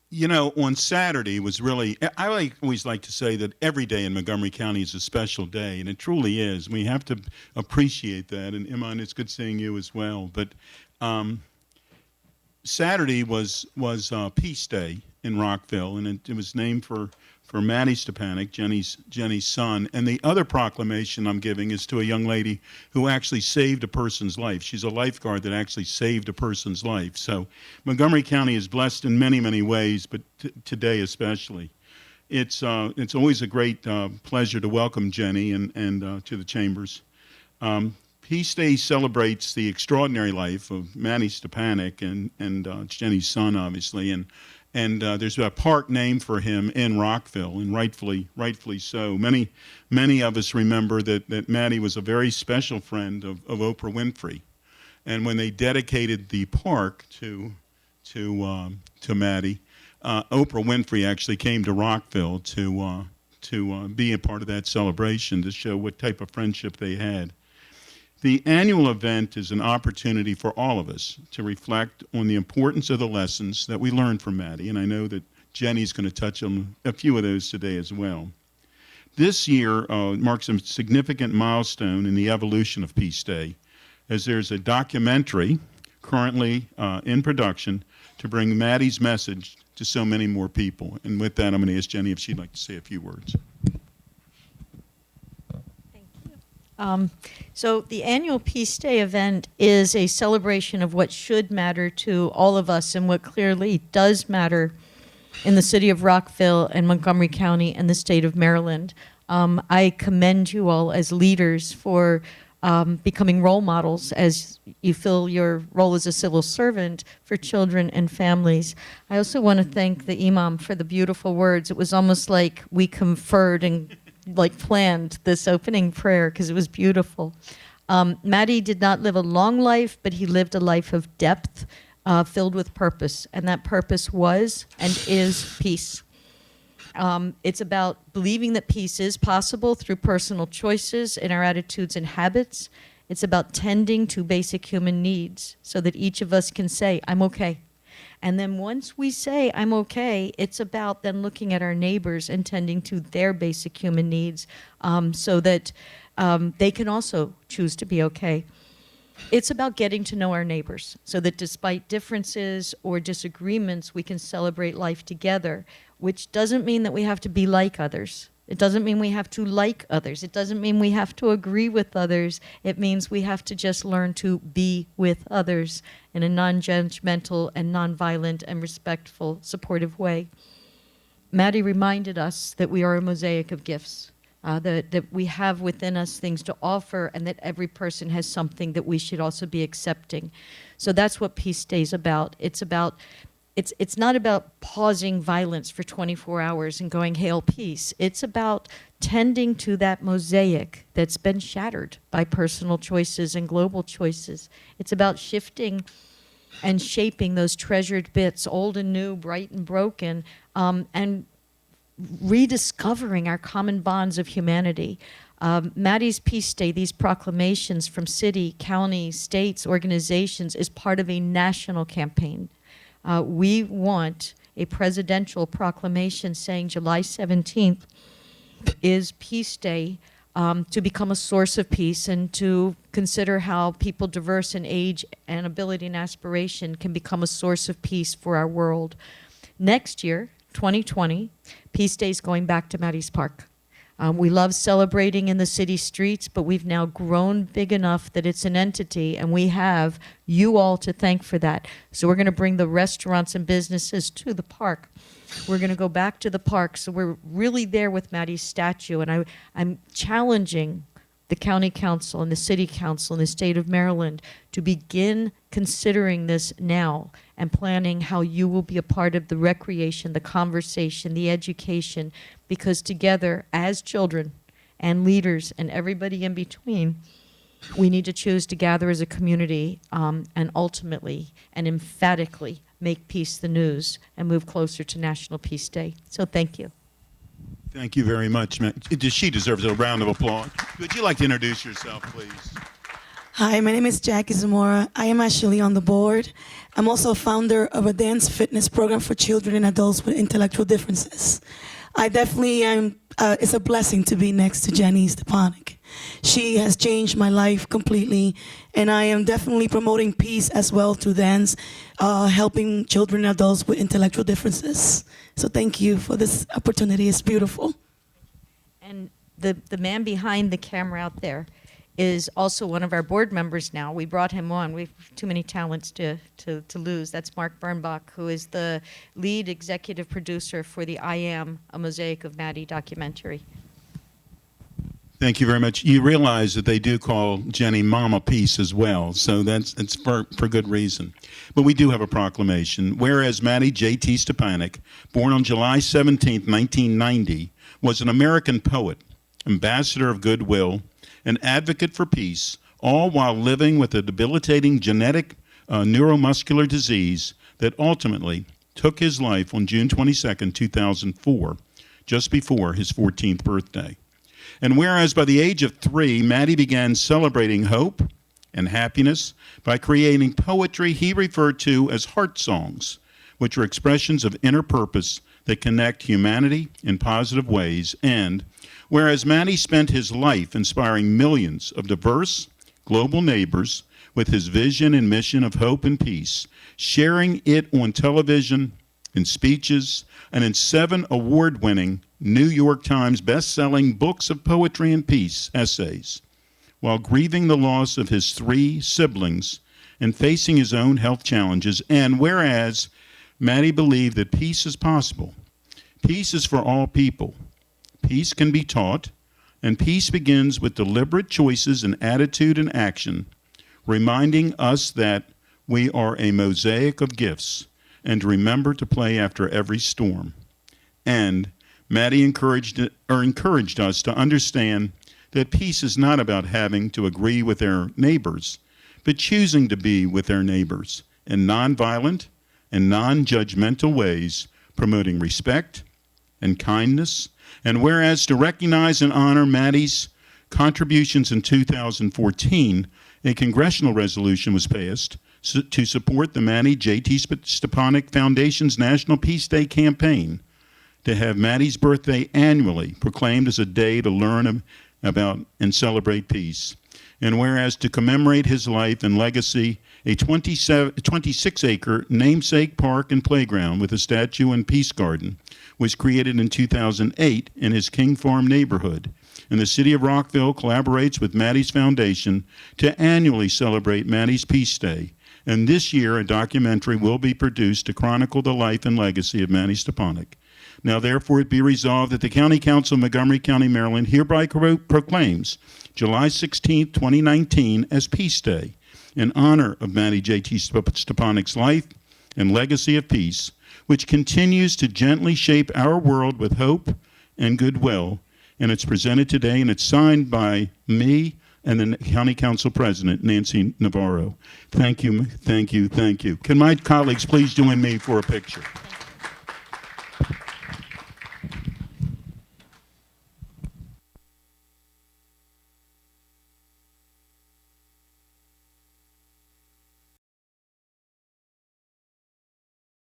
You know, on Saturday was really, always like to say that every day in Montgomery County is a special day, and it truly is. We have to appreciate that. And Iman, it's good seeing you as well. But um, Saturday was Peace Day in Rockville, and it was named for Maddie Stepanek, Jenny's son. And the other proclamation I'm giving is to a young lady who actually saved a person's life. She's a lifeguard that actually saved a person's life. So Montgomery County is blessed in many ways, but today especially. It's always a great pleasure to welcome Jenny and to the chambers. Peace Day celebrates the extraordinary life of Maddie Stepanek and Jenny's son, obviously, and there's a park named for him in Rockville, and rightfully so. Many of us remember that Maddie was a very special friend of Oprah Winfrey, and when they dedicated the park to Maddie, Oprah Winfrey actually came to Rockville to be a part of that celebration to show what type of friendship they had. The annual event is an opportunity for all of us to reflect on the importance of the lessons that we learned from Maddie, and I know that Jenny's going to touch on a few of those today as well. This year marks a significant milestone in the evolution of Peace Day, as there's a documentary currently in production to bring Maddie's message to so many more people. And with that, I'm going to ask Jenny if she'd like to say a few words. So the annual Peace Day event is a celebration of what should matter to all of us and what clearly does matter in the city of Rockville and Montgomery County and the state of Maryland. I commend you all as leaders for becoming role models as you fill your role as a civil servant for children and families. I also want to thank the Imam for the beautiful words. It was almost like we conferred and planned this opening prayer because it was beautiful. Maddie did not live a long life, but he lived a life of depth filled with purpose, and that purpose was and is peace. It's about believing that peace is possible through personal choices in our attitudes and habits. It's about tending to basic human needs so that each of us can say, I'm okay. And then once we say, I'm okay, it's about then looking at our neighbors and tending to their basic human needs so that they can also choose to be okay. It's about getting to know our neighbors so that despite differences or disagreements, we can celebrate life together, which doesn't mean that we have to be like others. It doesn't mean we have to like others. It doesn't mean we have to agree with others. It means we have to just learn to be with others in a non-judgmental and non-violent and respectful, supportive way. Maddie reminded us that we are a mosaic of gifts, that we have within us things to offer, and that every person has something that we should also be accepting. So that's what Peace Day is about. It's not about pausing violence for 24 hours and going, hail peace. It's about tending to that mosaic that's been shattered by personal choices and global choices. It's about shifting and shaping those treasured bits, old and new, bright and broken, and rediscovering our common bonds of humanity. Maddie's Peace Day, these proclamations from city, county, states, organizations, is part of a national campaign. We want a presidential proclamation saying July 17th is Peace Day to become a source of peace and to consider how people diverse in age and ability and aspiration can become a source of peace for our world. Next year, 2020, Peace Day is going back to Maddie's Park. We love celebrating in the city streets, but we've now grown big enough that it's an entity, and we have you all to thank for that. So we're going to bring the restaurants and businesses to the park. We're going to go back to the park, so we're really there with Maddie's statue, and I'm challenging the county council and the city council in the state of Maryland to begin considering this now and planning how you will be a part of the recreation, the conversation, the education, because together as children and leaders and everybody in between, we need to choose to gather as a community and ultimately and emphatically make peace the news and move closer to National Peace Day. So thank you. Thank you very much, man. She deserves a round of applause. Would you like to introduce yourself, please? Hi, my name is Jackie Zamora. I am actually on the board. I'm also a founder of a dance fitness program for children and adults with intellectual differences. I definitely am, it's a blessing to be next to Jenny Stepanek. She has changed my life completely, and I am definitely promoting peace as well through dance, helping children and adults with intellectual differences. So thank you for this opportunity. It's beautiful. And the man behind the camera out there is also one of our board members now. We brought him on. We've too many talents to lose. That's Mark Birnbach, who is the lead executive producer for the I Am, A Mosaic of Maddie documentary. Thank you very much. You realize that they do call Jenny Mama Peace as well, so it's for good reason. But we do have a proclamation. Whereas Maddie J.T. Stepanek, born on July 17, 1990, was an American poet, ambassador of goodwill, an advocate for peace, all while living with a debilitating genetic neuromuscular disease that ultimately took his life on June 22, 2004, just before his 14th birthday. And whereas by the age of 3, Maddie began celebrating hope and happiness by creating poetry he referred to as heart songs, which are expressions of inner purpose that connect humanity in positive ways. And whereas Maddie spent his life inspiring millions of diverse global neighbors with his vision and mission of hope and peace, sharing it on television, in speeches, and in 7 award-winning New York Times best-selling books of poetry and peace essays, while grieving the loss of his 3 siblings and facing his own health challenges. And whereas Maddie believed that peace is possible, peace is for all people, peace can be taught, and peace begins with deliberate choices in attitude and action, reminding us that we are a mosaic of gifts, and remember to play after every storm. And Maddie encouraged us to understand that peace is not about having to agree with our neighbors, but choosing to be with our neighbors in nonviolent and non-judgmental ways, promoting respect and kindness. And whereas to recognize and honor Maddie's contributions in 2014, a congressional resolution was passed to support the Maddie J.T. Stepanek Foundation's National Peace Day campaign to have Maddie's birthday annually proclaimed as a day to learn about and celebrate peace. And whereas to commemorate his life and legacy, a 26-acre namesake park and playground with a statue and peace garden was created in 2008 in his King Farm neighborhood. And the city of Rockville collaborates with Maddie's Foundation to annually celebrate Maddie's Peace Day. And this year, a documentary will be produced to chronicle the life and legacy of Maddie Stepanek. Now, therefore, it be resolved that the County Council of Montgomery County, Maryland, hereby proclaims July 16, 2019 as Peace Day in honor of Maddie J.T. Stepanek's life and legacy of peace, which continues to gently shape our world with hope and goodwill. And it's presented today, and it's signed by me and the County Council President, Nancy Navarro. Thank you, thank you, thank you. Can my colleagues please join me for a picture?